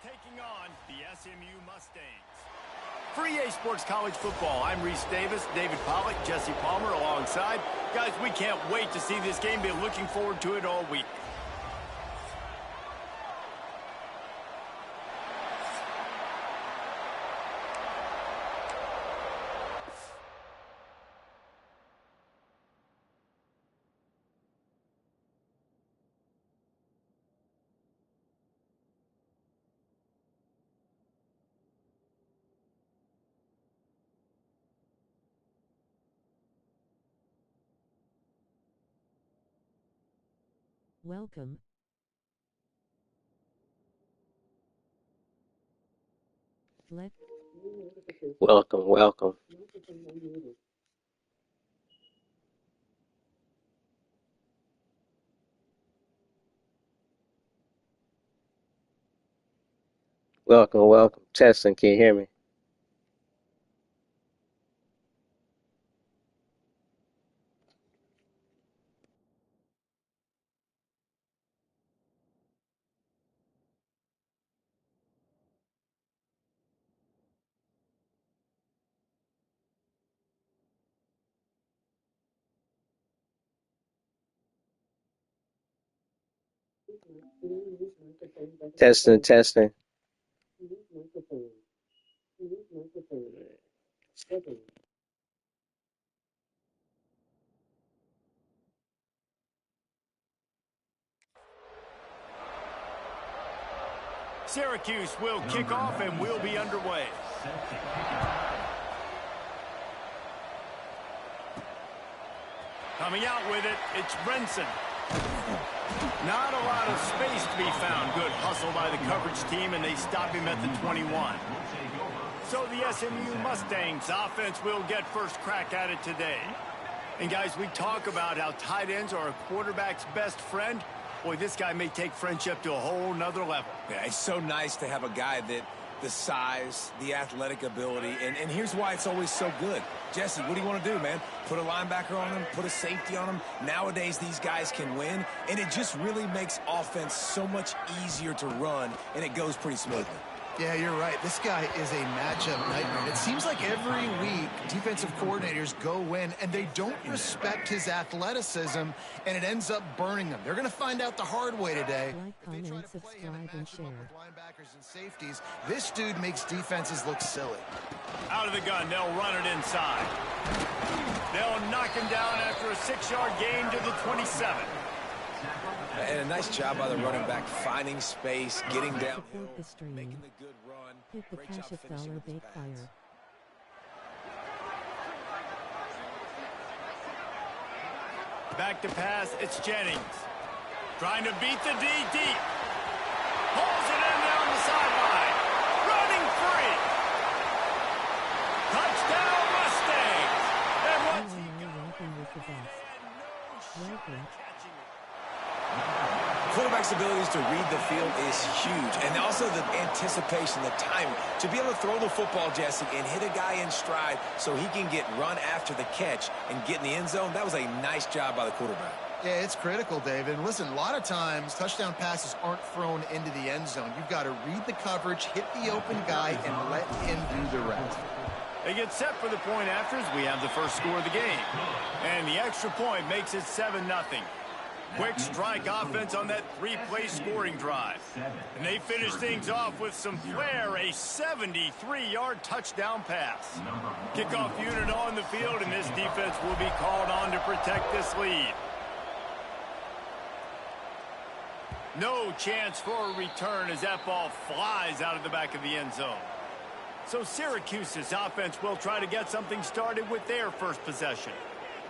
taking on the SMU Mustangs. For EA Sports College Football, I'm Reese Davis, David Pollack, Jesse Palmer alongside. Guys, we can't wait to see this game. Been looking forward to it all week. Welcome. Welcome, welcome. Welcome, welcome. Testing, can you hear me? Testing, testing. Syracuse will kick off and we'll be underway. Coming out with it, it's Brenson. Not a lot of space to be found. Good hustle by the coverage team, and they stop him at the 21. So the SMU Mustangs offense will get first crack at it today. And guys, we talk about how tight ends are a quarterback's best friend. Boy, this guy may take friendship to a whole nother level. Yeah, it's so nice to have a guy that the size, the athletic ability, and here's why it's always so good. Jesse, what do you want to do, man? Put a linebacker on him, put a safety on him. Nowadays, these guys can win, and it just really makes offense so much easier to run, and it goes pretty smoothly. Yeah, you're right. This guy is a matchup nightmare. It seems like every week defensive coordinators go in and they don't respect his athleticism, and it ends up burning them. They're going to find out the hard way today. Like, comment, subscribe, and share. Linebackers and safeties, this dude makes defenses look silly. Out of the gun, they'll run it inside. They'll knock him down after a 6-yard gain to the 27. And a nice job by the running back, finding space, getting down, making the good run. Hit the Great job cash finishing with his pads. fire. Back to pass, it's Jennings. Trying to beat the D deep. Pulls it in down the sideline. Running free. Touchdown Mustangs. And once he Quarterback's abilities to read the field is huge, and also the anticipation, the timing. To be able to throw the football, Jesse, and hit a guy in stride so he can get run after the catch and get in the end zone, that was a nice job by the quarterback. Yeah, it's critical, David. And listen, a lot of times touchdown passes aren't thrown into the end zone. You've got to read the coverage, hit the open guy, and let him do the rest. They get set for the point afters. We have the first score of the game. And the extra point makes it 7-0. Quick strike offense on that 3-play scoring drive. And they finish things off with some flair, a 73-yard touchdown pass. Kickoff unit on the field, and this defense will be called on to protect this lead. No chance for a return as that ball flies out of the back of the end zone. So Syracuse's offense will try to get something started with their first possession.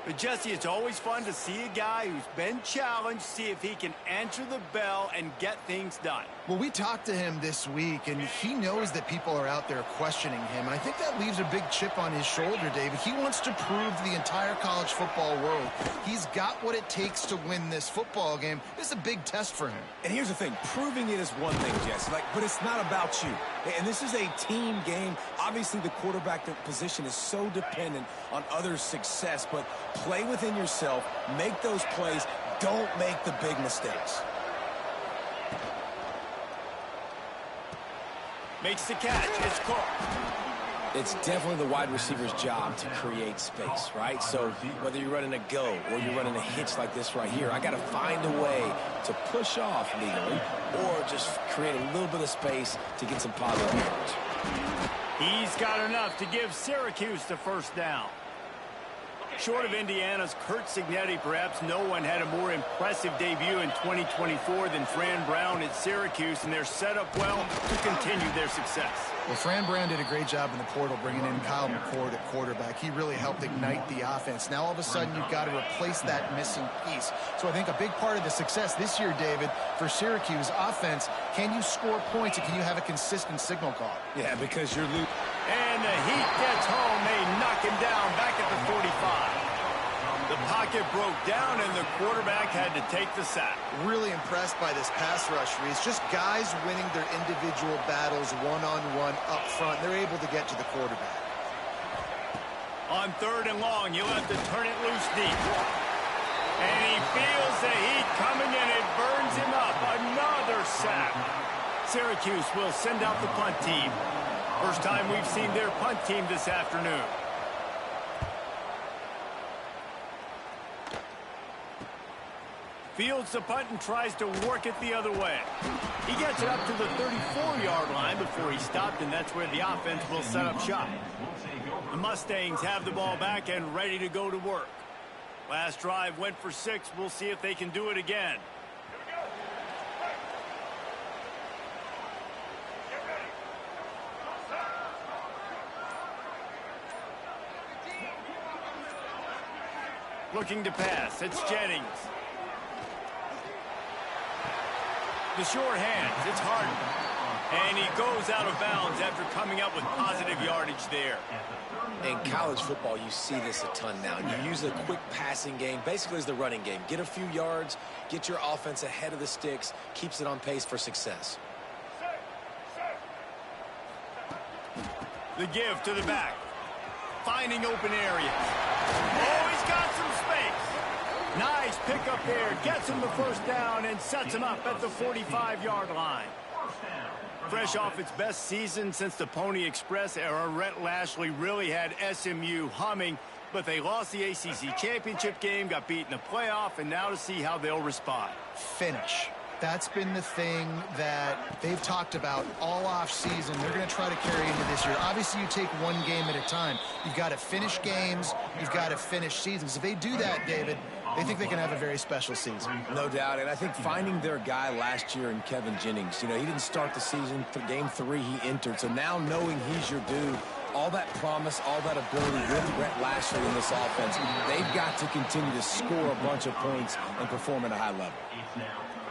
But, Jesse, it's always fun to see a guy who's been challenged, see if he can answer the bell and get things done. Well, we talked to him this week, and he knows that people are out there questioning him. And I think that leaves a big chip on his shoulder, David. He wants to prove to the entire college football world he's got what it takes to win this football game. This is a big test for him. And here's the thing. Proving it is one thing, Jesse, but it's not about you. And this is a team game. Obviously, the quarterback position is so dependent on others' success, but play within yourself, make those plays, don't make the big mistakes. Makes the catch. It's caught. It's definitely the wide receiver's job to create space, right? So whether you're running a go or you're running a hitch like this right here, I got to find a way to push off legally or just create a little bit of space to get some positive yards. He's got enough to give Syracuse the first down. Short of Indiana's Kurt Signetti, perhaps no one had a more impressive debut in 2024 than Fran Brown at Syracuse, and they're set up well to continue their success. Well, Fran Brown did a great job in the portal bringing in Kyle McCord at quarterback. He really helped ignite the offense. Now, all of a sudden, you've got to replace that missing piece. So I think a big part of the success this year, David, for Syracuse offense, can you score points and can you have a consistent signal call? Yeah, because you're losing. And the heat gets home. They knock him down back at the 45. The pocket broke down, and the quarterback had to take the sack. Really impressed by this pass rush, Reese. Just guys winning their individual battles one-on-one up front. They're able to get to the quarterback. On 3rd and long, you'll have to turn it loose deep. And he feels the heat coming, and it burns him up. Another sack. Syracuse will send out the punt team. First time we've seen their punt team this afternoon. Fields the punt and tries to work it the other way. He gets it up to the 34-yard line before he stopped, and that's where the offense will set up shop. The Mustangs have the ball back and ready to go to work. Last drive went for 6. We'll see if they can do it again. Looking to pass. It's Jennings. The short hands. It's Harden. And he goes out of bounds after coming up with positive yardage there. In college football, you see this a ton now. You use a quick passing game, basically as the running game. Get a few yards, get your offense ahead of the sticks, keeps it on pace for success. The give to the back. Finding open areas. Oh, he's got some space. Nice pickup there. Gets him the first down and sets him up at the 45-yard line. Fresh off its best season since the Pony Express era, Rhett Lashley really had SMU humming, but they lost the ACC championship game, got beat in the playoff, and now to see how they'll respond. Finish. That's been the thing that they've talked about all off season. They're going to try to carry into this year. Obviously, you take one game at a time. You've got to finish games. You've got to finish seasons. If they do that, David, they think they can have a very special season. No doubt, and I think finding their guy last year in Kevin Jennings, he didn't start the season. For game 3, he entered. So now knowing he's your dude, all that promise, all that ability with Rhett Lashley in this offense, they've got to continue to score a bunch of points and perform at a high level.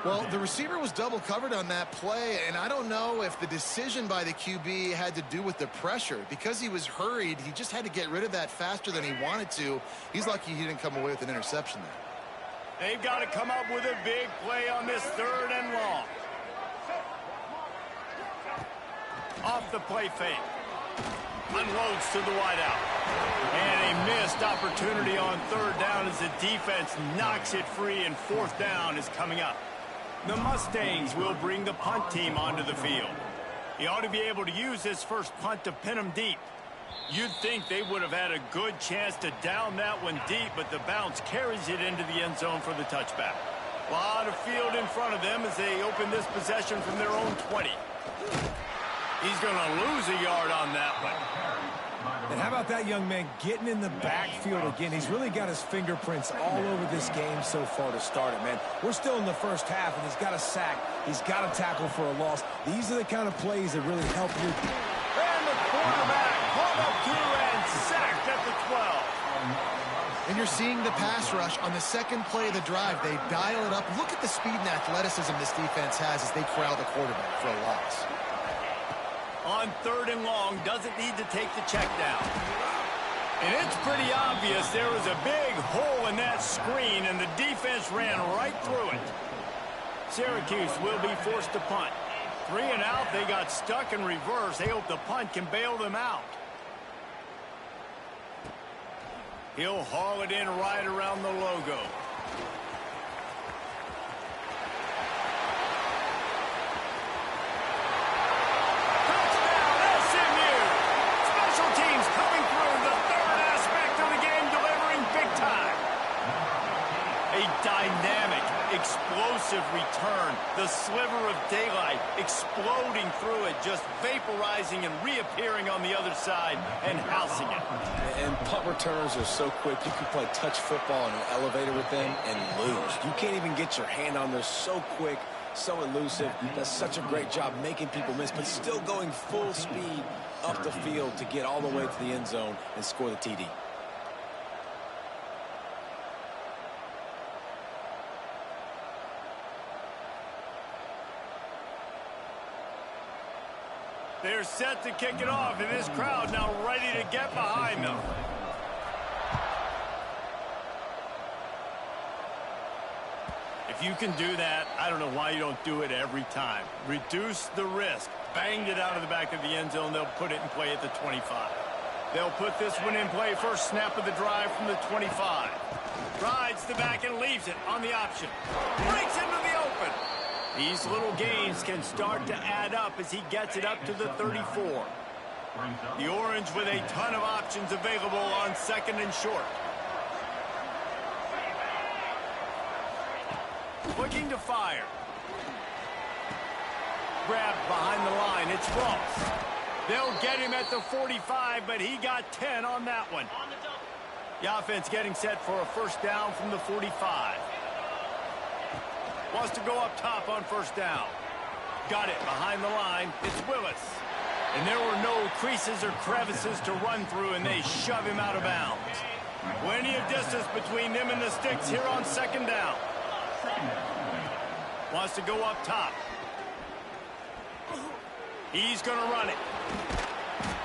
Well, the receiver was double covered on that play, and I don't know if the decision by the QB had to do with the pressure. Because he was hurried, he just had to get rid of that faster than he wanted to. He's lucky he didn't come away with an interception there. They've got to come up with a big play on this 3rd and long. Off the play fake. Unloads to the wideout. And a missed opportunity on 3rd down as the defense knocks it free, and 4th down is coming up. The Mustangs will bring the punt team onto the field. He ought to be able to use this first punt to pin them deep. You'd think they would have had a good chance to down that one deep, but the bounce carries it into the end zone for the touchback. A lot of field in front of them as they open this possession from their own 20. He's going to lose a yard on that one. And how about that young man getting in the backfield again? He's really got his fingerprints all over this game so far to start it, man. We're still in the first half, and he's got a sack. He's got a tackle for a loss. These are the kind of plays that really help you. And the quarterback pulled up through and sacked at the 12. And you're seeing the pass rush on the second play of the drive. They dial it up. Look at the speed and athleticism this defense has as they corral the quarterback for a loss. On 3rd and long, doesn't need to take the check down. And it's pretty obvious there was a big hole in that screen, and the defense ran right through it. Syracuse will be forced to punt. 3 and out, they got stuck in reverse. They hope the punt can bail them out. He'll haul it in right around the logo. Touchdown! exploding through it, just vaporizing and reappearing on the other side and housing it. And punt returners are so quick. You can play touch football in an elevator with them and lose. You can't even get your hand on there. So quick, so elusive. Does such a great job making people miss, but still going full speed up the field to get all the way to the end zone and score the TD. They're set to kick it off, and this crowd now ready to get behind them. If you can do that, I don't know why you don't do it every time. Reduce the risk. Banged it out of the back of the end zone. They'll put it in play at the 25. They'll put this one in play first snap of the drive from the 25. Rides the back and leaves it on the option. Breaks into the open. These little gains can start to add up as he gets it up to the 34. The Orange with a ton of options available on second and short. Looking to fire. Grabbed behind the line. It's Ross. They'll get him at the 45, but he got 10 on that one. The offense getting set for a first down from the 45. Wants to go up top on first down. Got it behind the line. It's Willis. And there were no creases or crevices to run through, and they shove him out of bounds. Plenty of distance between them and the sticks here on second down. Wants to go up top. He's going to run it.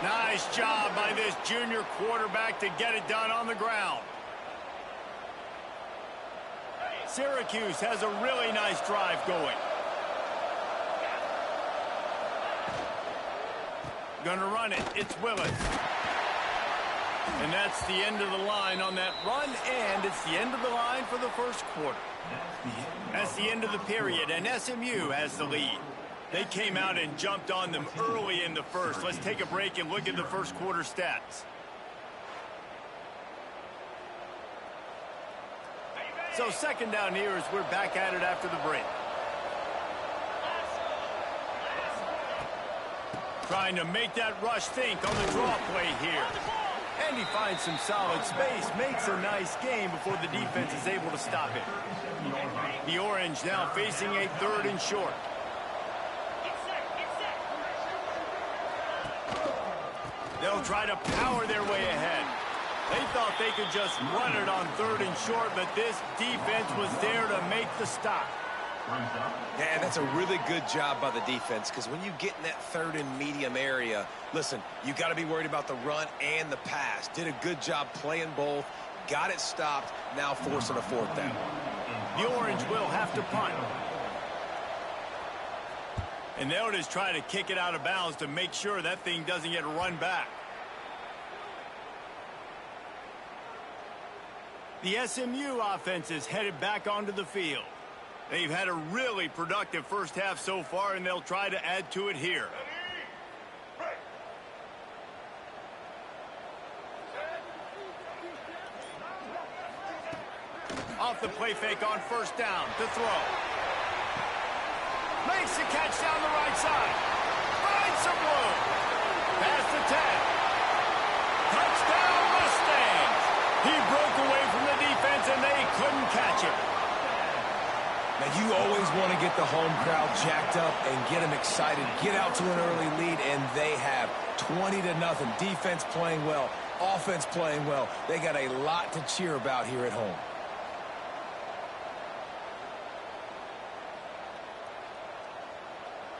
Nice job by this junior quarterback to get it done on the ground. Syracuse has a really nice drive going. Gonna run it. It's Willis. And that's the end of the line on that run, and it's the end of the line for the first quarter. That's the end of the period, and SMU has the lead. They came out and jumped on them early in the first. Let's take a break and look at the first quarter stats. So second down here as we're back at it after the break. Trying to make that rush think on the draw play here. And he finds some solid space, makes a nice game before the defense is able to stop it. The Orange now facing a third and short. They'll try to power their way ahead. They thought they could just run it on third and short, but this defense was there to make the stop. Yeah, that's a really good job by the defense, because when you get in that third and medium area, listen, you got to be worried about the run and the pass. Did a good job playing both, got it stopped, now forcing a fourth down. The Orange will have to punt. And they'll just try to kick it out of bounds to make sure that thing doesn't get run back. The SMU offense is headed back onto the field. They've had a really productive first half so far, and they'll try to add to it here. Off the play fake on first down to throw. Makes the catch down the right side. Finds some room. Past the 10. Touchdown Mustangs. He broke away from the defense, and they couldn't catch him. Now, you always want to get the home crowd jacked up and get them excited. Get out to an early lead, and they have 20-0. Defense playing well. Offense playing well. They got a lot to cheer about here at home.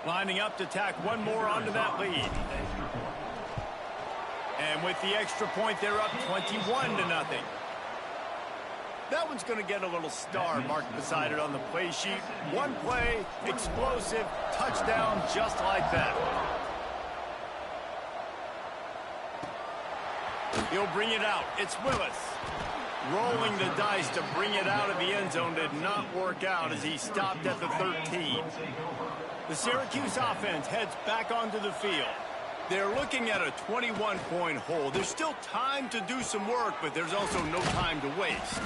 Lining up to tack one more onto that lead. And with the extra point, they're up 21-0. That one's going to get a little star marked beside it on the play sheet. One play, explosive, touchdown, just like that. He'll bring it out. It's Willis. Rolling the dice to bring it out of the end zone did not work out as he stopped at the 13. The Syracuse offense heads back onto the field. They're looking at a 21-point hole. There's still time to do some work, but there's also no time to waste.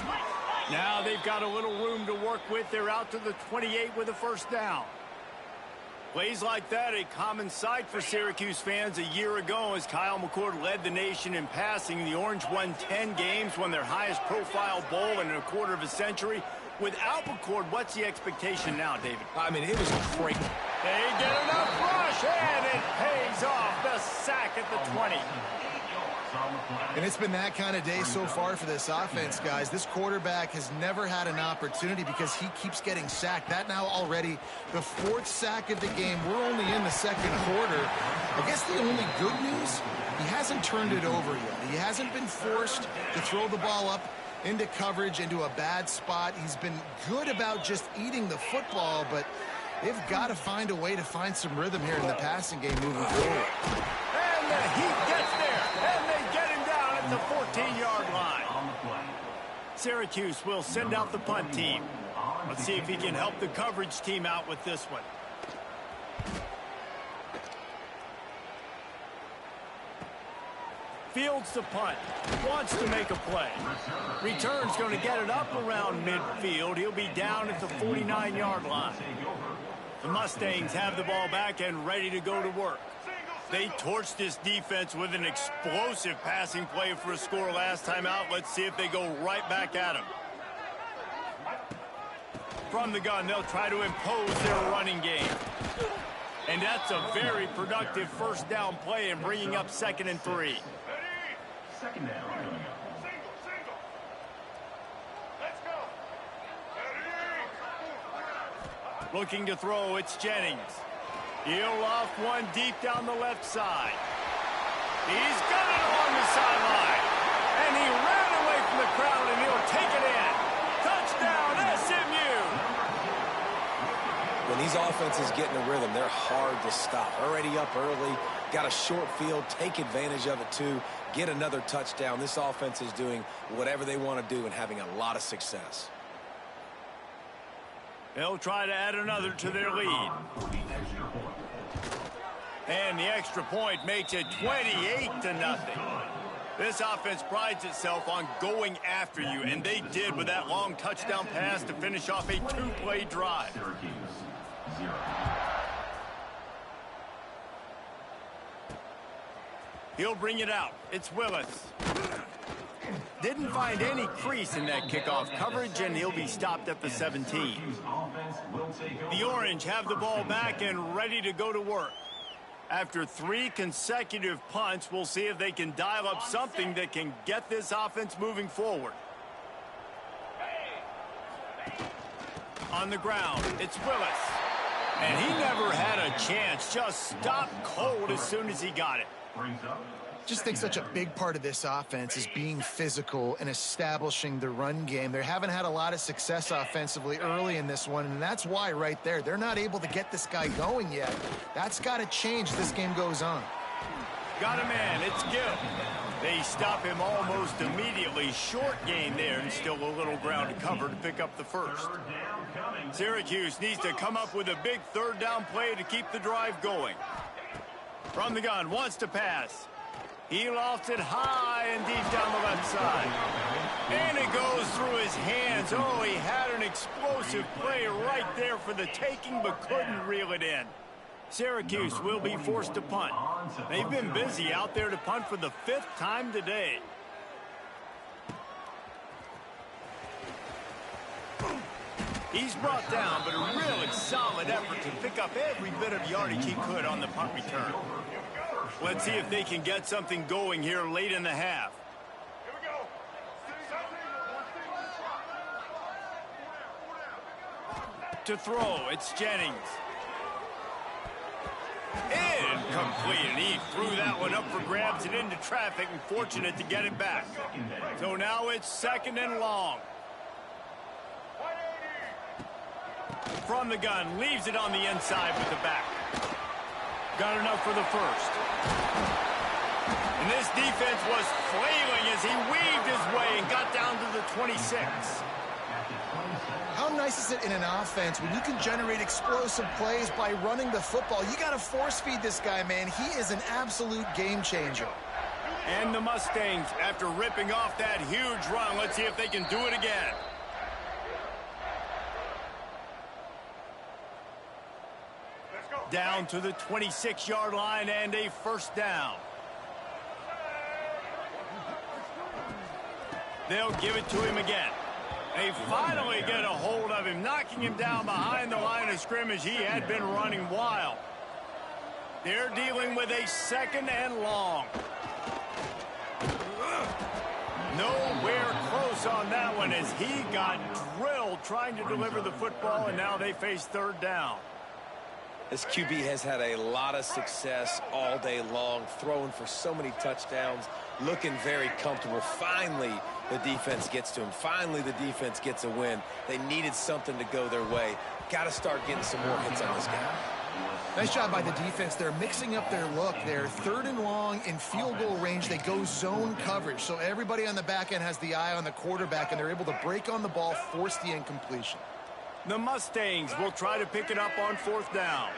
Now they've got a little room to work with. They're out to the 28 with a first down. Plays like that, a common sight for Syracuse fans a year ago as Kyle McCord led the nation in passing. The Orange won 10 games, won their highest profile bowl in a quarter of a century. Without McCord, what's the expectation now, David? I mean, it was great. They get enough rush, and it pays off. The sack at the 20. And it's been that kind of day so far for this offense, guys. This quarterback has never had an opportunity because he keeps getting sacked. That now already the 4th sack of the game. We're only in the 2nd quarter. I guess the only good news, he hasn't turned it over yet. He hasn't been forced to throw the ball up into coverage, into a bad spot. He's been good about just eating the football, but they've got to find a way to find some rhythm here in the passing game moving forward. And the Heat gets there, and they get him down at the 14-yard line. Syracuse will send out the punt team. Let's see if he can help the coverage team out with this one. Fields the punt, wants to make a play. Return's going to get it up around midfield. He'll be down at the 49-yard line. The Mustangs have the ball back and ready to go to work. They torched this defense with an explosive passing play for a score last time out. Let's see if they go right back at him. From the gun, they'll try to impose their running game. And that's a very productive first down play and bringing up 2nd and 3. Second down. Let's go. Looking to throw, it's Jennings. He'll loft one deep down the left side. He's got it along the sideline. And he ran away from the crowd, and he'll take it in. Touchdown, SMU! When these offenses get in a rhythm, they're hard to stop. Already up early, got a short field, take advantage of it too, get another touchdown. This offense is doing whatever they want to do and having a lot of success. They'll try to add another to their lead. And the extra point makes it 28-0. This offense prides itself on going after you, and they did with that long touchdown pass to finish off a 2-play drive. He'll bring it out. It's Willis. Didn't find any crease in that kickoff coverage, and he'll be stopped at the 17. The Orange have the ball back and ready to go to work. After 3 consecutive punts, we'll see if they can dial up something that can get this offense moving forward. On the ground, it's Willis. And he never had a chance, just stopped cold as soon as he got it. Just think such a big part of this offense is being physical and establishing the run game. They haven't had a lot of success offensively early in this one, and that's why right there, they're not able to get this guy going yet. That's got to change as this game goes on. Got a man, it's Gill. They stop him almost immediately. Short gain there, and still a little ground to cover to pick up the first. Syracuse needs to come up with a big 3rd down play to keep the drive going. From the gun, wants to pass. He lofts it high and deep down the left side. And it goes through his hands. Oh, he had an explosive play right there for the taking, but couldn't reel it in. Syracuse will be forced to punt. They've been busy out there to punt for the 5th time today. He's brought down, but a really solid effort to pick up every bit of yardage he could on the punt return. Let's see if they can get something going here late in the half. To throw, it's Jennings. Incomplete, and he threw that one up for grabs and into traffic, and fortunate to get it back. So now it's 2nd and long. From the gun, leaves it on the inside with the back. Got enough for the first. And this defense was flailing as he weaved his way and got down to the 26. How nice is it in an offense when you can generate explosive plays by running the football? You got to force feed this guy, man. He is an absolute game changer. And the Mustangs, after ripping off that huge run, let's see if they can do it again. Down to the 26-yard line and a first down. They'll give it to him again. They finally get a hold of him, knocking him down behind the line of scrimmage. He had been running wild. They're dealing with a second and long. Nowhere close on that one as he got drilled trying to deliver the football, and now they face third down. This QB has had a lot of success all day long, throwing for so many touchdowns, looking very comfortable. Finally, the defense gets to him. Finally, the defense gets a win. They needed something to go their way. Got to start getting some more hits on this guy. Nice job by the defense. They're mixing up their look. They're third and long in field goal range. They go zone coverage. So everybody on the back end has the eye on the quarterback, and they're able to break on the ball, force the incompletion. The Mustangs will try to pick it up on fourth down.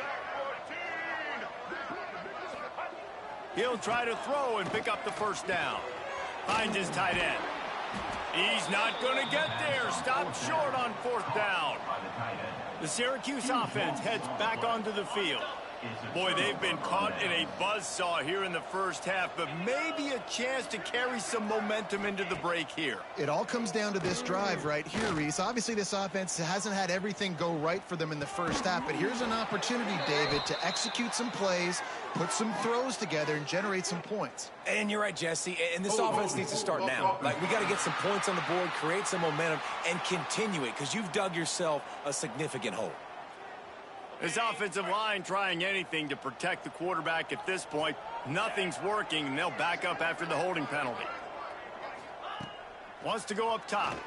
He'll try to throw and pick up the first down. Finds his tight end. He's not going to get there. Stopped short on fourth down. The Syracuse offense heads back onto the field. Boy, they've been caught in a buzzsaw here in the first half, but maybe a chance to carry some momentum into the break here. It all comes down to this drive right here, Reese. Obviously, this offense hasn't had everything go right for them in the first half, but here's an opportunity, David, to execute some plays, put some throws together, and generate some points. And you're right, Jesse, and this offense needs to start now. Like, we got to get some points on the board, create some momentum, and continue it, because you've dug yourself a significant hole. This offensive line trying anything to protect the quarterback at this point. Nothing's working, and they'll back up after the holding penalty. Wants to go up top.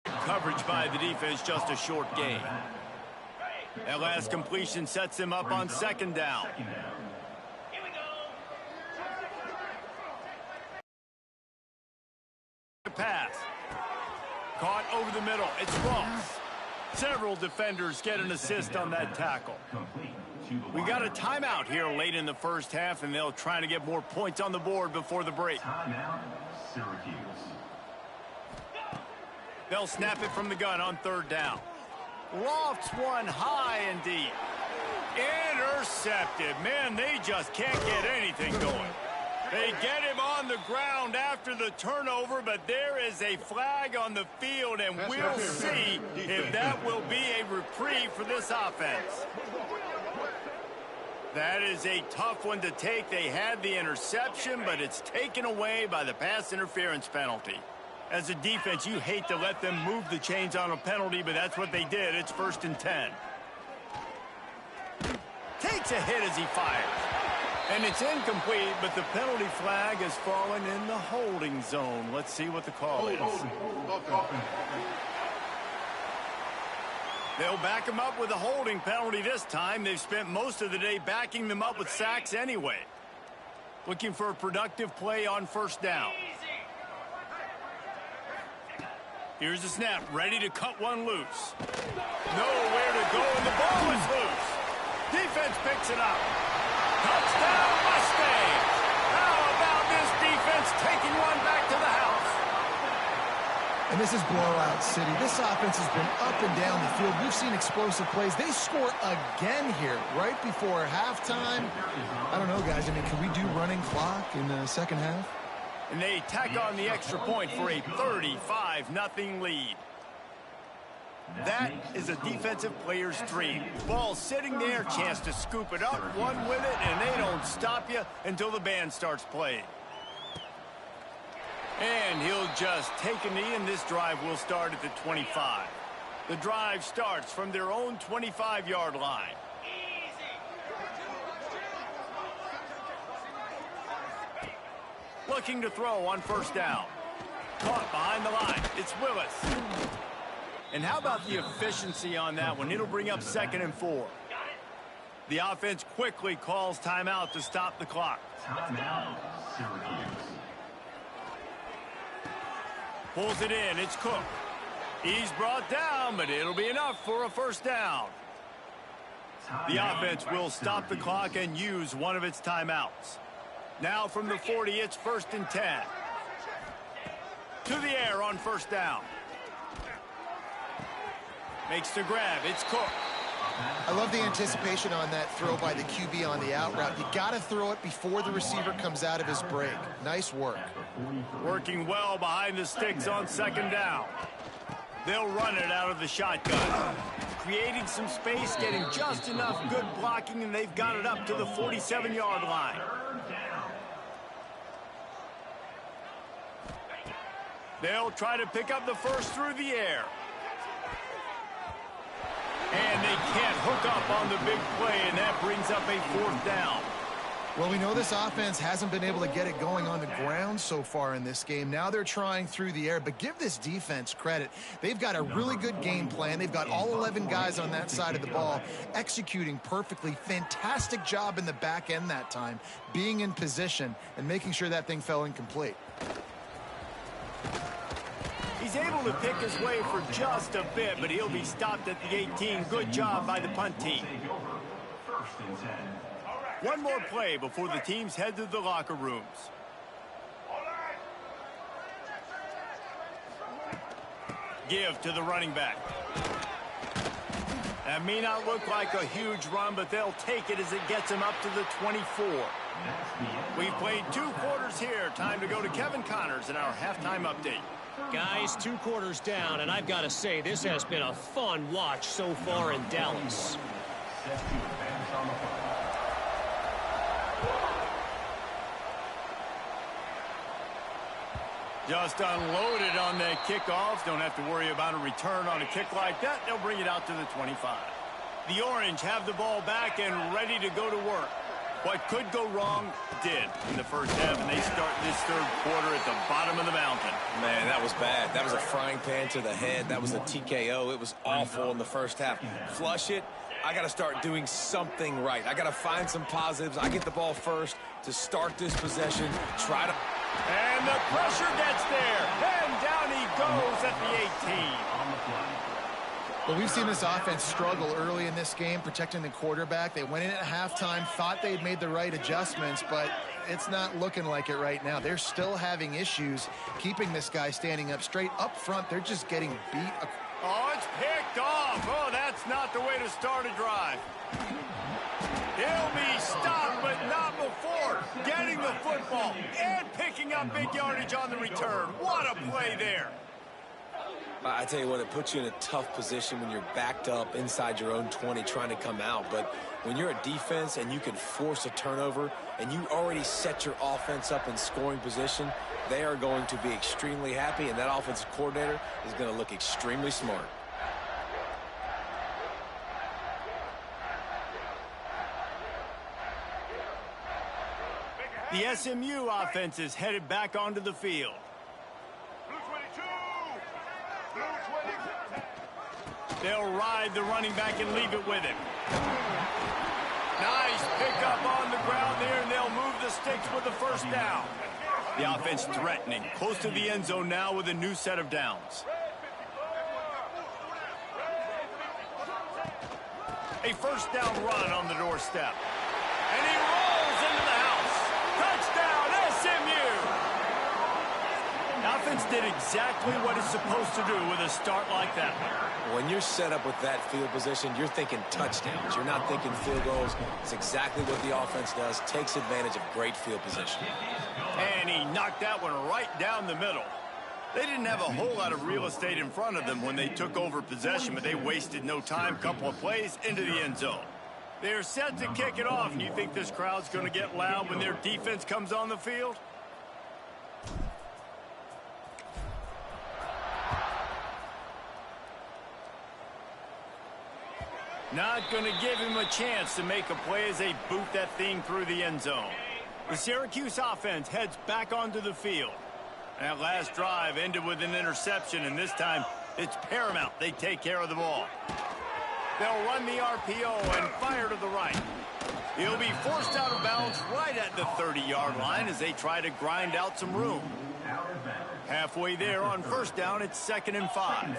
Coverage by the defense, just a short gain. That last completion sets him up on second down. Pass. Caught over the middle. It's Ross. Several defenders get an assist on that tackle. We got a timeout here late in the first half, and they'll try to get more points on the board before the break. Timeout, Syracuse. They'll snap it from the gun on third down. Lofts one high and deep. Intercepted. Man, they just can't get anything going. They get him on the ground after the turnover, but there is a flag on the field, and we'll see if that will be a reprieve for this offense. That is a tough one to take. They had the interception, but it's taken away by the pass interference penalty. As a defense, you hate to let them move the chains on a penalty, but that's what they did. It's 1st and 10. Takes a hit as he fires. And it's incomplete, but the penalty flag has fallen in the holding zone. Let's see what the call is. They'll back him up with a holding penalty this time. They've spent most of the day backing them up with sacks anyway. Looking for a productive play on first down. Here's the snap, ready to cut one loose. Nowhere to go, and the ball is loose. Defense picks it up. Touchdown, Mustangs! How about this defense taking one back to the house? And this is blowout city. This offense has been up and down the field. We've seen explosive plays. They score again here right before halftime. I don't know, guys. I mean, can we do running clock in the second half? And they tack on the extra point for a 35-0 lead. That is a defensive player's dream. Ball sitting there, chance to scoop it up, one with it, and they don't stop you until the band starts playing. And he'll just take a knee, and this drive will start at the 25. The drive starts from their own 25-yard line. Looking to throw on first down. Caught behind the line. It's Willis. And how about the efficiency on that one? It'll bring up 2nd and 4. The offense quickly calls timeout to stop the clock. Timeout, Syracuse. Pulls it in. It's Cook. He's brought down, but it'll be enough for a first down. The offense will stop the clock and use one of its timeouts. Now from the 40, it's 1st and 10. To the air on first down. Makes the grab. It's Cook. I love the anticipation on that throw by the QB on the out route. You got to throw it before the receiver comes out of his break. Nice work. Working well behind the sticks on second down. They'll run it out of the shotgun. Creating some space, getting just enough good blocking, and they've got it up to the 47-yard line. They'll try to pick up the first through the air. And they can't hook up on the big play, and that brings up a fourth down. Well, we know this offense hasn't been able to get it going on the ground so far in this game. Now they're trying through the air, but give this defense credit. They've got a really good game plan. They've got all 11 guys on that side of the ball executing perfectly. Fantastic job in the back end that time, being in position and making sure that thing fell incomplete. He's able to pick his way for just a bit, but he'll be stopped at the 18. Good job by the punt team. One more play before the teams head to the locker rooms. Give to the running back. That may not look like a huge run, but they'll take it as it gets him up to the 24. We've played 2 quarters here. Time to go to Kevin Connors in our halftime update. Guys, 2 quarters down, and I've got to say, this has been a fun watch so far in Dallas. Just unloaded on that kickoff. Don't have to worry about a return on a kick like that. They'll bring it out to the 25. The Orange have the ball back and ready to go to work. What could go wrong did in the first half, and they start this third quarter at the bottom of the mountain. Man, that was bad. That was a frying pan to the head. That was a TKO. It was awful in the first half. Flush it. I got to start doing something right. I got to find some positives. I get the ball first to start this possession. Try to... And the pressure gets there. And down he goes at the 18. Well, we've seen this offense struggle early in this game, protecting the quarterback. They went in at halftime, thought they'd made the right adjustments, but it's not looking like it right now. They're still having issues keeping this guy standing up straight. Up front, they're just getting beat. Oh, it's picked off. Oh, that's not the way to start a drive. He'll be stopped, but not before getting the football and picking up big yardage on the return. What a play there. I tell you what, it puts you in a tough position when you're backed up inside your own 20 trying to come out. But when you're a defense and you can force a turnover and you already set your offense up in scoring position, they are going to be extremely happy, and that offensive coordinator is going to look extremely smart. The SMU offense is headed back onto the field. They'll ride the running back and leave it with him. Nice pickup on the ground there, and they'll move the sticks with the first down. The offense threatening, close to the end zone now with a new set of downs. A first down run on the doorstep. And he rolls into the house. Touchdown, SMU! The offense did exactly what it's supposed to do with a start like that. When you're set up with that field position, you're thinking touchdowns. You're not thinking field goals. It's exactly what the offense does. Takes advantage of great field position. And he knocked that one right down the middle. They didn't have a whole lot of real estate in front of them when they took over possession, but they wasted no time. Couple of plays into the end zone. They're set to kick it off, and you think this crowd's going to get loud when their defense comes on the field? Not going to give him a chance to make a play as they boot that thing through the end zone. The Syracuse offense heads back onto the field. That last drive ended with an interception, and this time it's paramount they take care of the ball. They'll run the RPO and fire to the right. He'll be forced out of bounds right at the 30-yard line as they try to grind out some room. Halfway there on first down, it's 2nd and 5.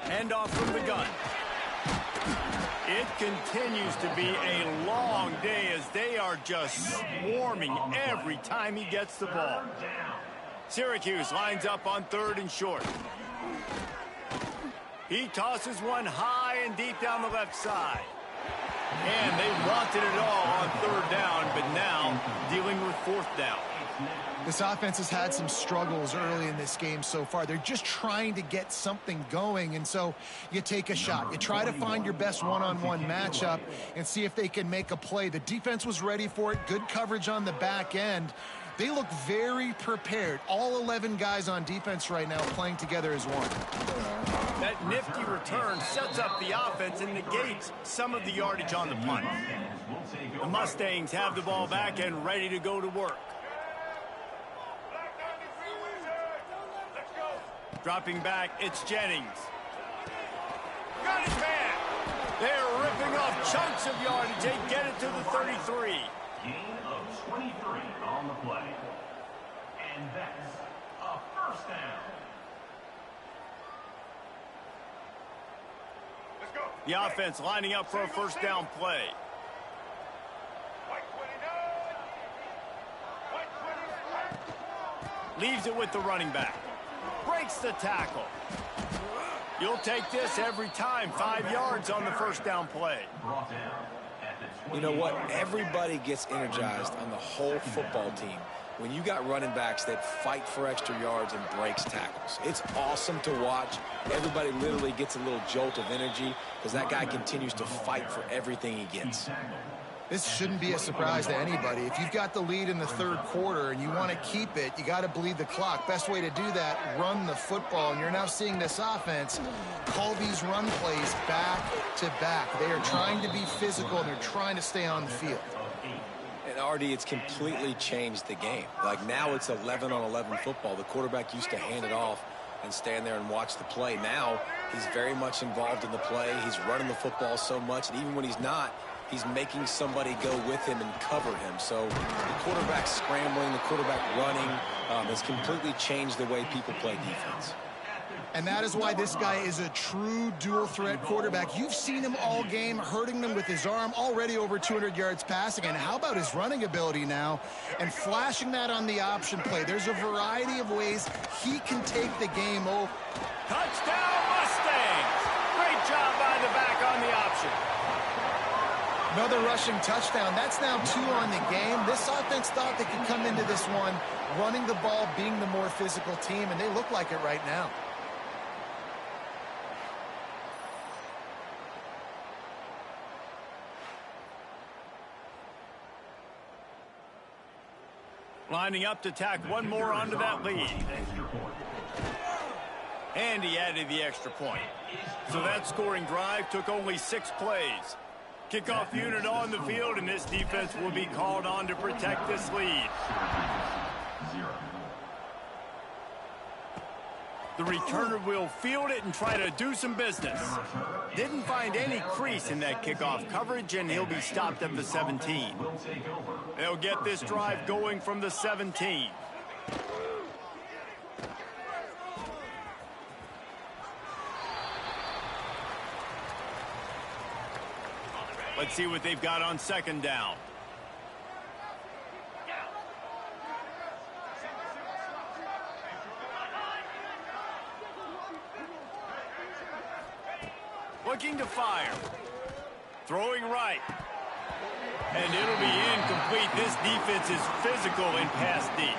Hand off from the gun. It continues to be a long day as they are just swarming every time he gets the ball. Syracuse lines up on 3rd and short. He tosses one high and deep down the left side. And they wanted it all on third down, but now dealing with fourth down. This offense has had some struggles early in this game so far. They're just trying to get something going, and so you take a shot. You try to find your best one-on-one matchup and see if they can make a play. The defense was ready for it. Good coverage on the back end. They look very prepared. All 11 guys on defense right now playing together as one. That nifty return sets up the offense and negates some of the yardage on the punt. The Mustangs have the ball back and ready to go to work. Dropping back, it's Jennings. Got his man. They're ripping off chunks of yardage. They get it to the 33. Gain of 23 on the play. And that's a first down. Let's go. The offense lining up for a first down play. Leaves it with the running back. Breaks the tackle. You'll take this every time. 5 yards on the first down play. You know what? Everybody gets energized on the whole football team when you got running backs that fight for extra yards and breaks tackles. It's awesome to watch. Everybody literally gets a little jolt of energy because that guy continues to fight for everything he gets. This shouldn't be a surprise to anybody. If you've got the lead in the third quarter and you want to keep it, you got to bleed the clock. Best way to do that, run the football. And you're now seeing this offense call these run plays back to back. They are trying to be physical, and they're trying to stay on the field. And Artie, it's completely changed the game. Like now it's 11-on-11 football. The quarterback used to hand it off and stand there and watch the play. Now he's very much involved in the play. He's running the football so much, and even when he's not, he's making somebody go with him and cover him. So the quarterback scrambling, the quarterback running has completely changed the way people play defense. And that is why this guy is a true dual-threat quarterback. You've seen him all game, hurting them with his arm, already over 200 yards passing. And how about his running ability now? And flashing that on the option play. There's a variety of ways he can take the game over. Touchdown, Mustangs! Great job by the back on the option. Another rushing touchdown. That's now 2 on the game. This offense thought they could come into this one running the ball, being the more physical team, and they look like it right now. Lining up to tack one more onto that lead. And he added the extra point. So that scoring drive took only 6 plays. Kickoff unit on the field, and this defense will be called on to protect this lead. The returner will field it and try to do some business. Didn't find any crease in that kickoff coverage, and he'll be stopped at the 17. They'll get this drive going from the 17. Let's see what they've got on second down. Looking to fire. Throwing right. And it'll be incomplete. This defense is physical and pass deep.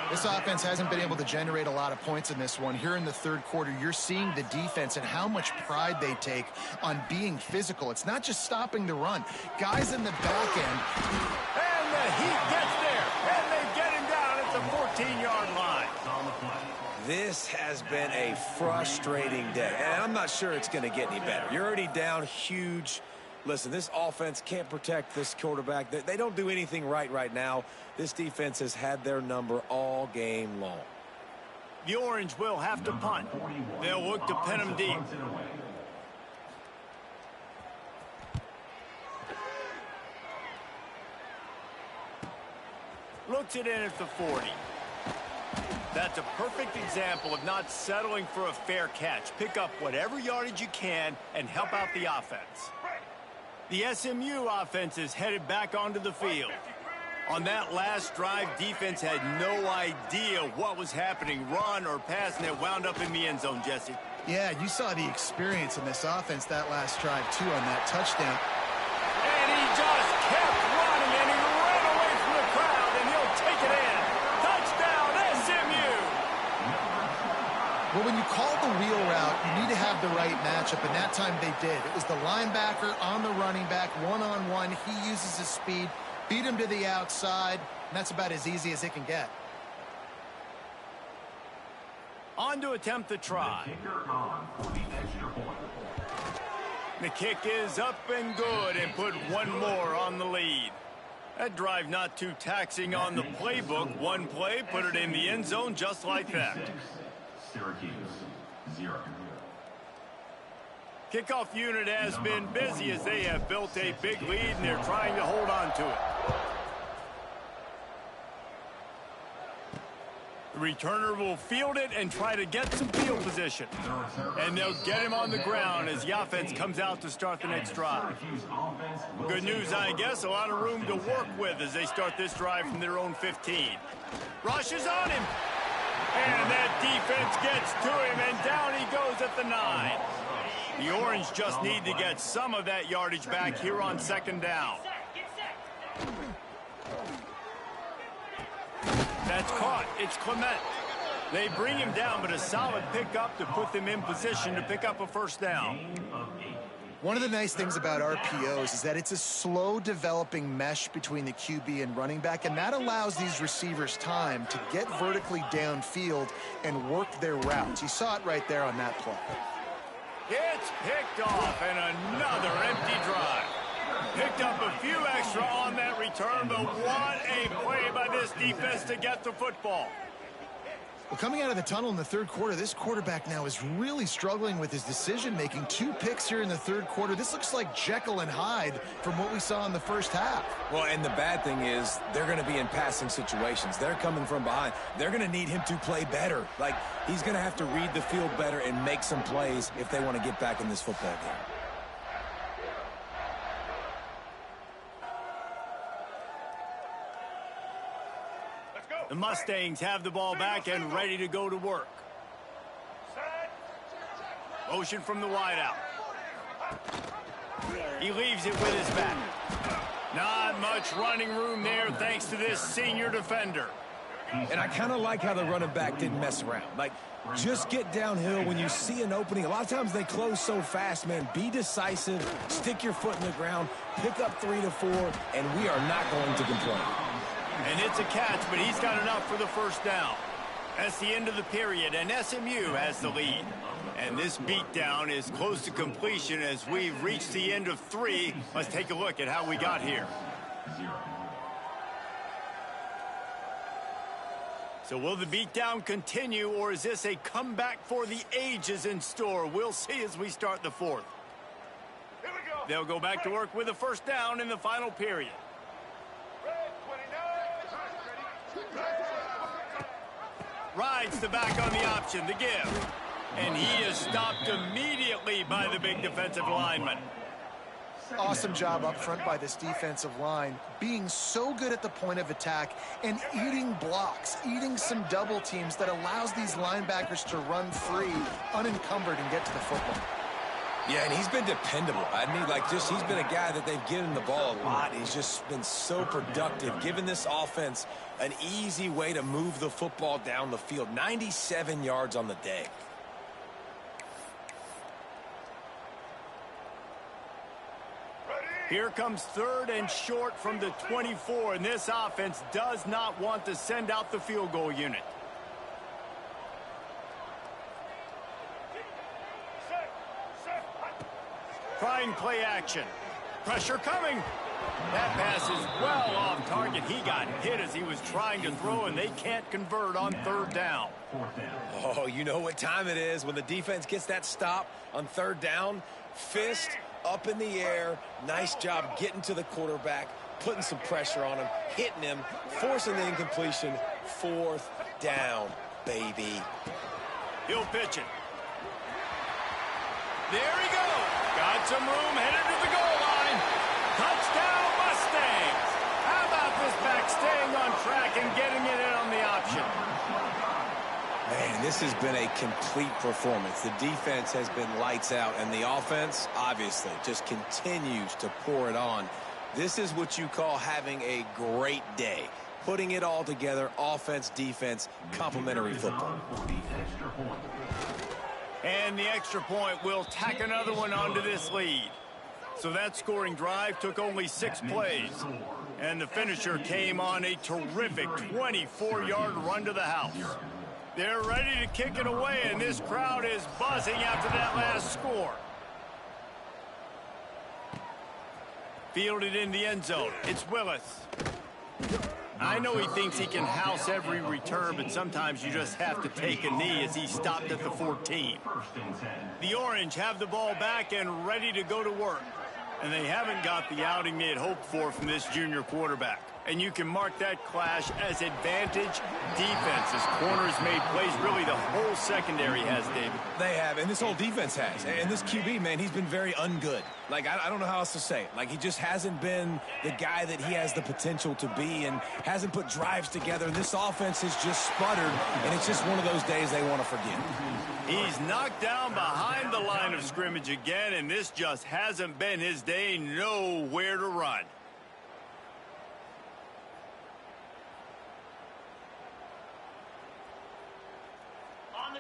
This offense hasn't been able to generate a lot of points in this one. Here in the third quarter, you're seeing the defense and how much pride they take on being physical. It's not just stopping the run. Guys in the back end. And the Heat gets there. And they get him down at the 14-yard line. This has been a frustrating day, and I'm not sure it's going to get any better. You're already down huge. Listen, this offense can't protect this quarterback. They don't do anything right now. This defense has had their number all game long. The Orange will have to punt. They'll look to pin him deep. Looks it in at the 40. That's a perfect example of not settling for a fair catch. Pick up whatever yardage you can and help out the offense. The SMU offense is headed back onto the field. On that last drive, defense had no idea what was happening, run or pass, and it wound up in the end zone, Jesse. Yeah, you saw the experience in this offense that last drive, too, on that touchdown. And he just kept running, and he ran away from the crowd, and he'll take it in. Touchdown, SMU! Well, when you call the wheel route, you need to have the right matchup, and that time they did. It was the linebacker on the running back, one-on-one. He uses his speed, beat him to the outside, and that's about as easy as it can get. On to attempt the try. The kick is up and good, and put one more on the lead. That drive not too taxing on the playbook. One play, put it in the end zone just like that. Syracuse, 0. Kickoff unit has been busy as they have built a big lead, and they're trying to hold on to it. The returner will field it and try to get some field position. And they'll get him on the ground as the offense comes out to start the next drive. Good news, I guess, a lot of room to work with as they start this drive from their own 15. Rushes on him. And that defense gets to him, and down he goes at the 9. The Orange just need to get some of that yardage back here on second down. That's caught. It's Clement. They bring him down, but a solid pickup to put them in position to pick up a first down. One of the nice things about RPOs is that it's a slow developing mesh between the QB and running back, and that allows these receivers time to get vertically downfield and work their routes. You saw it right there on that play. It's picked off, and another empty drive. Picked up a few extra on that return, but what a play by this defense to get the football. Well, coming out of the tunnel in the third quarter, this quarterback now is really struggling with his decision-making. 2 picks here in the third quarter. This looks like Jekyll and Hyde from what we saw in the first half. Well, and the bad thing is they're going to be in passing situations. They're coming from behind. They're going to need him to play better. Like, he's going to have to read the field better and make some plays if they want to get back in this football game. The Mustangs have the ball back and ready to go to work. Motion from the wideout. He leaves it with his back. Not much running room there thanks to this senior defender. And I kind of like how the running back didn't mess around. Like, just get downhill when you see an opening. A lot of times they close so fast, man. Be decisive, stick your foot in the ground, pick up 3 to 4, and we are not going to complain. And it's a catch, but he's got enough for the first down. That's the end of the period, and SMU has the lead. And this beatdown is close to completion as we've reached the end of 3. Let's take a look at how we got here. So will the beatdown continue, or is this a comeback for the ages in store? We'll see as we start the 4th. They'll go back to work with a first down in the final period. Rides the back on the option, the give. And he is stopped immediately by the big defensive lineman. Awesome job up front by this defensive line, being so good at the point of attack and eating blocks, eating some double teams that allows these linebackers to run free, unencumbered, and get to the football. Yeah, and he's been dependable. I mean, like, just he's been a guy that they've given the ball a lot. He's just been so productive, giving this offense an easy way to move the football down the field. 97 yards on the day. Here comes 3rd and short from the 24, and this offense does not want to send out the field goal unit. Trying play action. Pressure coming. That pass is well off target. He got hit as he was trying to throw, and they can't convert on 3rd down. Oh, you know what time it is when the defense gets that stop on 3rd down. Fist up in the air. Nice job getting to the quarterback, putting some pressure on him, hitting him, forcing the incompletion. 4th down, baby. He'll pitch it. There he goes. Got some room, headed to the goal line. Touchdown, Mustangs. How about this back staying on track and getting it in on the option? Man, this has been a complete performance. The defense has been lights out, and the offense, obviously, just continues to pour it on. This is what you call having a great day. Putting it all together, offense, defense, complementary football. And the extra point will tack another one onto this lead. So that scoring drive took only 6 plays. And the finisher came on a terrific 24-yard run to the house. They're ready to kick it away, and this crowd is buzzing after that last score. Fielded in the end zone. It's Willis. I know he thinks he can house every return, but sometimes you just have to take a knee as he stopped at the 14. The Orange have the ball back and ready to go to work. And they haven't got the outing they had hoped for from this junior quarterback. And you can mark that clash as advantage defense, as corners made plays. Really, the whole secondary has, David. They have, and this whole defense has. And this QB, man, he's been very ungood. Like, I don't know how else to say it. Like, he just hasn't been the guy that he has the potential to be and hasn't put drives together. And this offense has just sputtered, and it's just one of those days they want to forget. He's knocked down behind the line of scrimmage again, and this just hasn't been his day. Nowhere to run.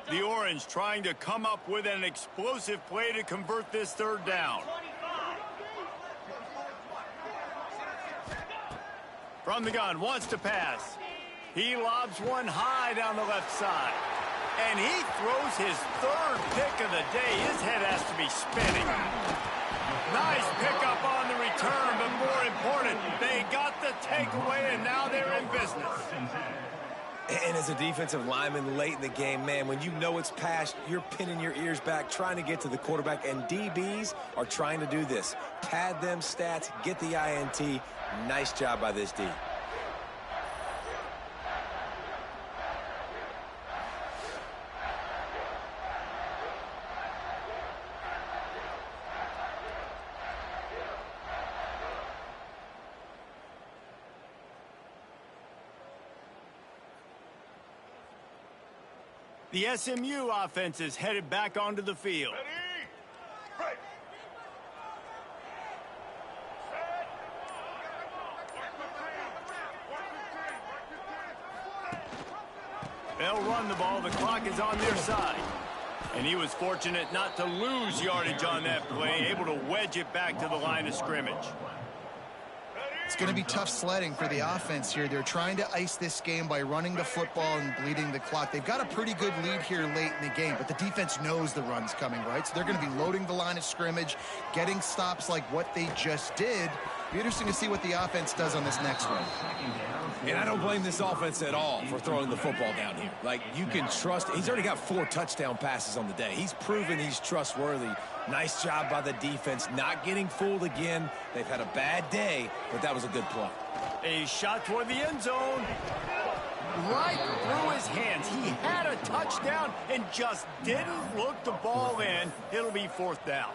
The Orange trying to come up with an explosive play to convert this third down. From the gun, wants to pass. He lobs one high down the left side. And he throws his third pick of the day. His head has to be spinning. Nice pickup on the return, but more important, they got the takeaway, and now they're in business. And as a defensive lineman late in the game, man, when you know it's past, you're pinning your ears back, trying to get to the quarterback, and DBs are trying to do this. Pad them stats, get the INT. Nice job by this D. The SMU offense is headed back onto the field. They'll run the ball. The clock is on their side. And he was fortunate not to lose yardage on that play, able to wedge it back to the line of scrimmage. It's going to be tough sledding for the offense here. They're trying to ice this game by running the football and bleeding the clock. They've got a pretty good lead here late in the game, but the defense knows the run's coming, right? So they're going to be loading the line of scrimmage, getting stops like what they just did. Be interesting to see what the offense does on this next one. And I don't blame this offense at all for throwing the football down here. Like, you can trust. He's already got 4 touchdown passes on the day. He's proven he's trustworthy. Nice job by the defense, not getting fooled again. They've had a bad day, but that was a good play. A shot toward the end zone. Right through his hands. He had a touchdown and just didn't look the ball in. It'll be 4th down.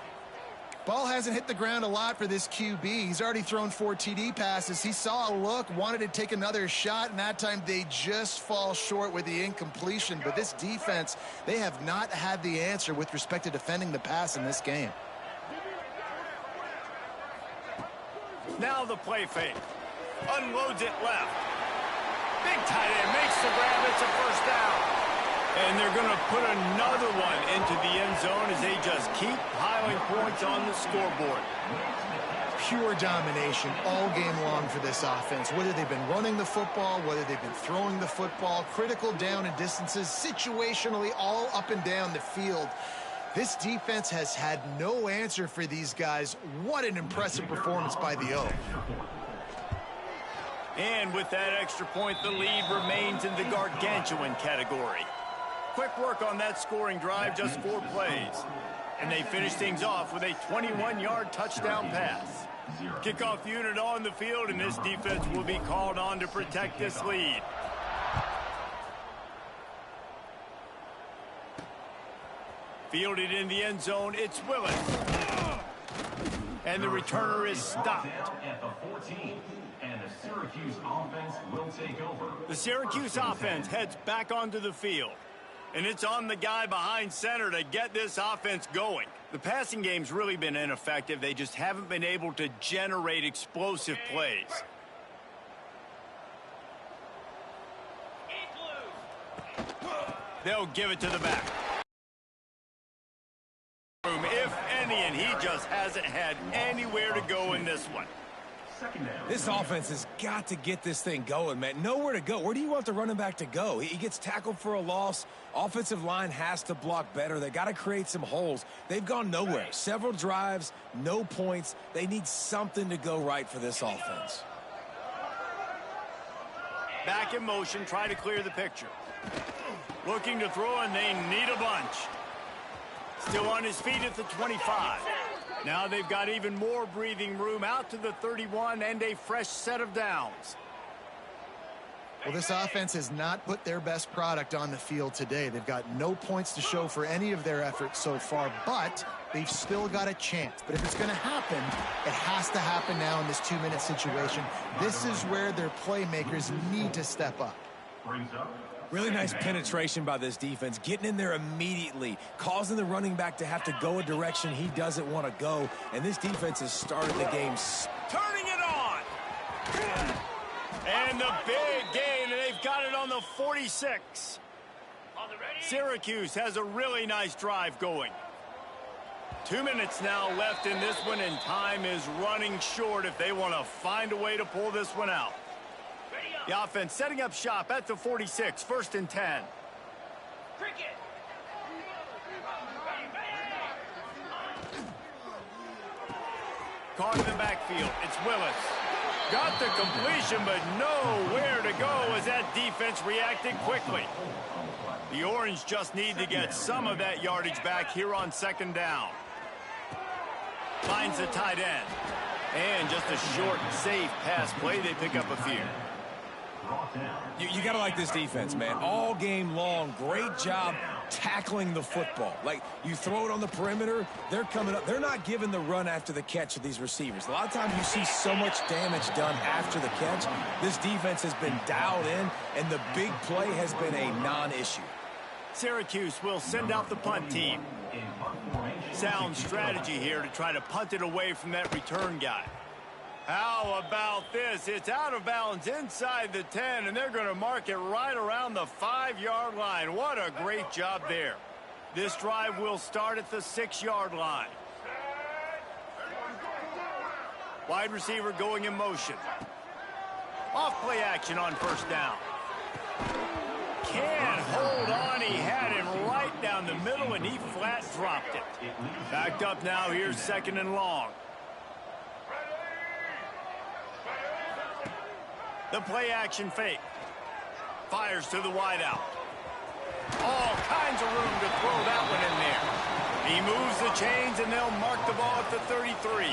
Ball hasn't hit the ground a lot for this QB. He's already thrown 4 TD passes. He saw a look, wanted to take another shot, and that time they just fall short with the incompletion. But this defense, they have not had the answer with respect to defending the pass in this game. Now the play fake. Unloads it left. Big tight end makes the grab. It's a 1st down. And they're going to put another one into the end zone as they just keep piling points on the scoreboard. Pure domination all game long for this offense. Whether they've been running the football, whether they've been throwing the football, critical down and distances, situationally all up and down the field. This defense has had no answer for these guys. What an impressive performance by the O. And with that extra point, the lead remains in the gargantuan category. Quick work on that scoring drive, just 4 plays. And they finish things off with a 21-yard touchdown pass. Kickoff unit on the field, and this defense will be called on to protect this lead. Fielded in the end zone, it's Willis. And the returner is stopped. At the 14, and the Syracuse offense will take over. The Syracuse offense heads back onto the field. And it's on the guy behind center to get this offense going. The passing game's really been ineffective. They just haven't been able to generate explosive plays. They'll give it to the back. If any, and he just hasn't had anywhere to go in this one. This offense has got to get this thing going, man. Nowhere to go. Where do you want the running back to go? He gets tackled for a loss. Offensive line has to block better. They got to create some holes. They've gone nowhere. Several drives, no points. They need something to go right for this offense. Back in motion, try to clear the picture. Looking to throw, and they need a bunch. Still on his feet at the 25. Now they've got even more breathing room out to the 31 and a fresh set of downs. Well, this offense has not put their best product on the field today. They've got no points to show for any of their efforts so far, but they've still got a chance. But if it's going to happen, it has to happen now in this 2-minute situation. This is where their playmakers need to step up. Really nice penetration by this defense, getting in there immediately, causing the running back to have to go a direction he doesn't want to go. And this defense has started the game turning it on. And the big gain, and they've got it on the 46. Syracuse has a really nice drive going. 2 minutes now left in this one, and time is running short if they want to find a way to pull this one out. The offense setting up shop at the 46, 1st and 10. Caught in the backfield, it's Willis. Got the completion, but nowhere to go as that defense reacted quickly. The Orange just need to get some of that yardage back here on 2nd down. Finds the tight end. And just a short, safe pass play, they pick up a few. You got to like this defense, man. All game long, great job tackling the football. Like, you throw it on the perimeter, they're coming up. They're not giving the run after the catch of these receivers. A lot of times you see so much damage done after the catch. This defense has been dialed in, and the big play has been a non-issue. Syracuse will send out the punt team. Sound strategy here to try to punt it away from that return guy. How about this? It's out of bounds inside the 10, and they're going to mark it right around the 5-yard line. What a great job there. This drive will start at the 6-yard line. Wide receiver going in motion. Off play action on 1st down. Can't hold on. He had him right down the middle, and he flat dropped it. Backed up now. Here's 2nd and long. The play action fake. Fires to the wideout. All kinds of room to throw that one in there. He moves the chains, and they'll mark the ball at the 33.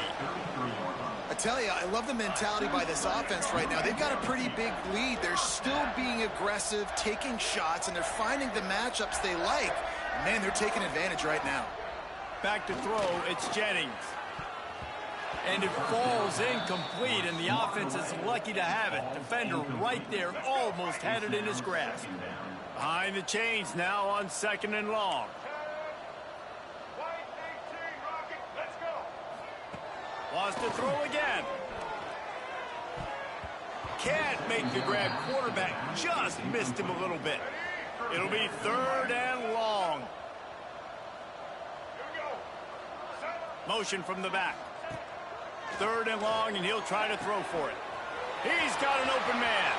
I tell you, I love the mentality by this offense right now. They've got a pretty big lead. They're still being aggressive, taking shots, and they're finding the matchups they like. Man, they're taking advantage right now. Back to throw, it's Jennings. And it falls incomplete, and the offense is lucky to have it. Defender right there almost had it in his grasp. Behind the chains now on 2nd and long. Wants to throw again. Can't make the grab. Quarterback just missed him a little bit. It'll be 3rd and long. Motion from the back. 3rd and long, and he'll try to throw for it. He's got an open man.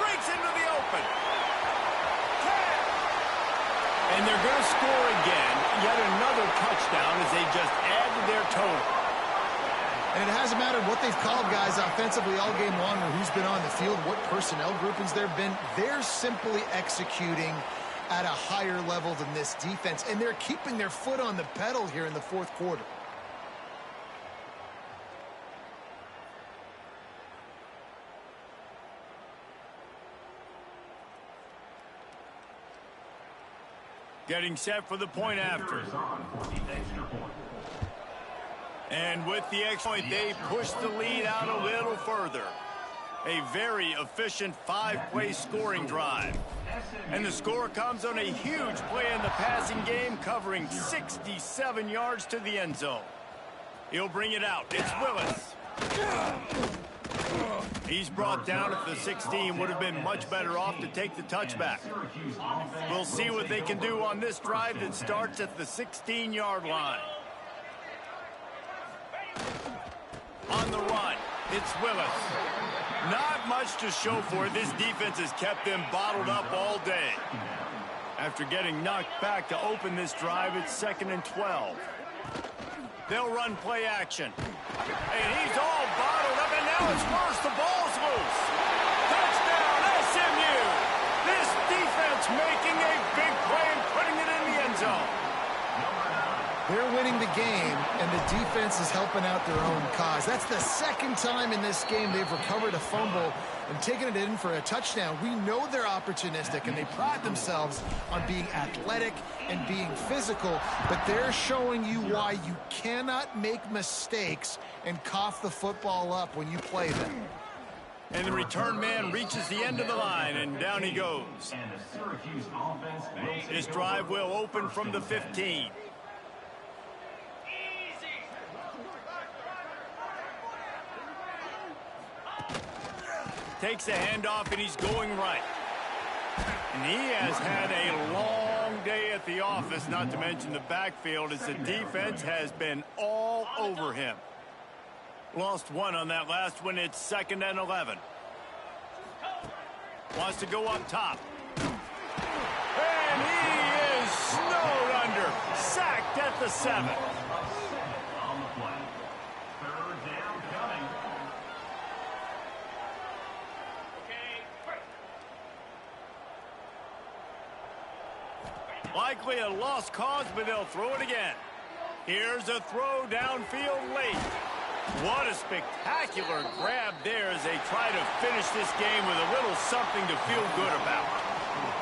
Breaks into the open. And they're going to score again. Yet another touchdown as they just add to their total. And it hasn't mattered what they've called, guys, offensively all game long, or who's been on the field, what personnel groupings there have been. They're simply executing at a higher level than this defense, and they're keeping their foot on the pedal here in the 4th quarter. Getting set for the point after. And with the extra point, they push the lead out a little further. A very efficient 5-play scoring drive. And the score comes on a huge play in the passing game, covering 67 yards to the end zone. He'll bring it out. It's Willis. He's brought down at the 16. Would have been much better off to take the touchback. We'll see what they can do on this drive that starts at the 16-yard line. On the run, it's Willis. Not much to show for it. This defense has kept them bottled up all day. After getting knocked back to open this drive, it's 2nd and 12. They'll run play action. And he's all bottled up, and now it's worse. The ball's loose. Touchdown, SMU. This defense making a big play and putting it in the end zone. They're winning the game, and the defense is helping out their own cause. That's the second time in this game they've recovered a fumble and taken it in for a touchdown. We know they're opportunistic, and they pride themselves on being athletic and being physical, but they're showing you why you cannot make mistakes and cough the football up when you play them. And the return man reaches the end of the line, and down he goes. This drive will open from the 15. Takes a handoff, and he's going right. And he has had a long day at the office, not to mention the backfield, as the defense has been all over him. Lost one on that last one. It's 2nd and 11. Wants to go up top. And he is snowed under. Sacked at the 7. On the play. 3rd down coming. Likely a lost cause, but they'll throw it again. Here's a throw downfield late. What a spectacular grab there as they try to finish this game with a little something to feel good about.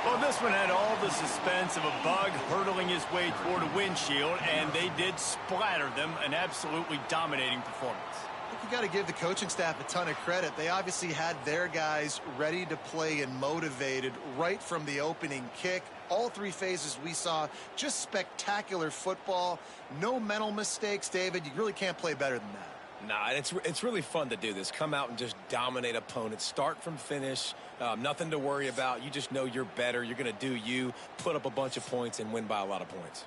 Well, this one had all the suspense of a bug hurtling his way toward a windshield, and they did splatter them. An absolutely dominating performance. I think you got to give the coaching staff a ton of credit. They obviously had their guys ready to play and motivated right from the opening kick. All 3 phases we saw, just spectacular football. No mental mistakes, David. You really can't play better than that. Nah, it's really fun to do this. Come out and just dominate opponents. Start from finish. Nothing to worry about. You just know you're better. You're going to do you, put up a bunch of points, and win by a lot of points.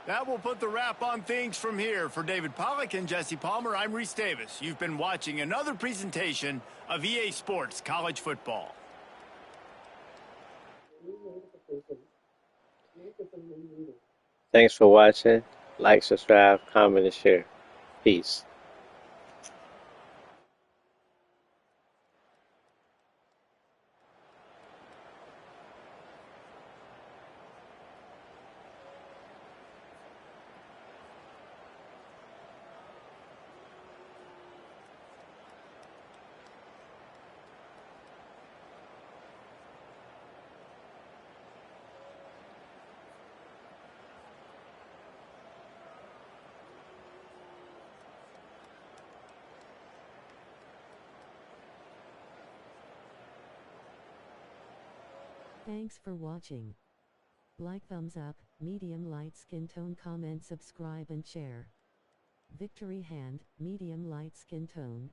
That will put the wrap on things from here. For David Pollack and Jesse Palmer, I'm Reese Davis. You've been watching another presentation of EA Sports College Football. Thanks for watching. Like, subscribe, comment, and share. Peace. Thanks for watching. Like, thumbs up, medium light skin tone, comment, subscribe and share. Victory hand, medium light skin tone.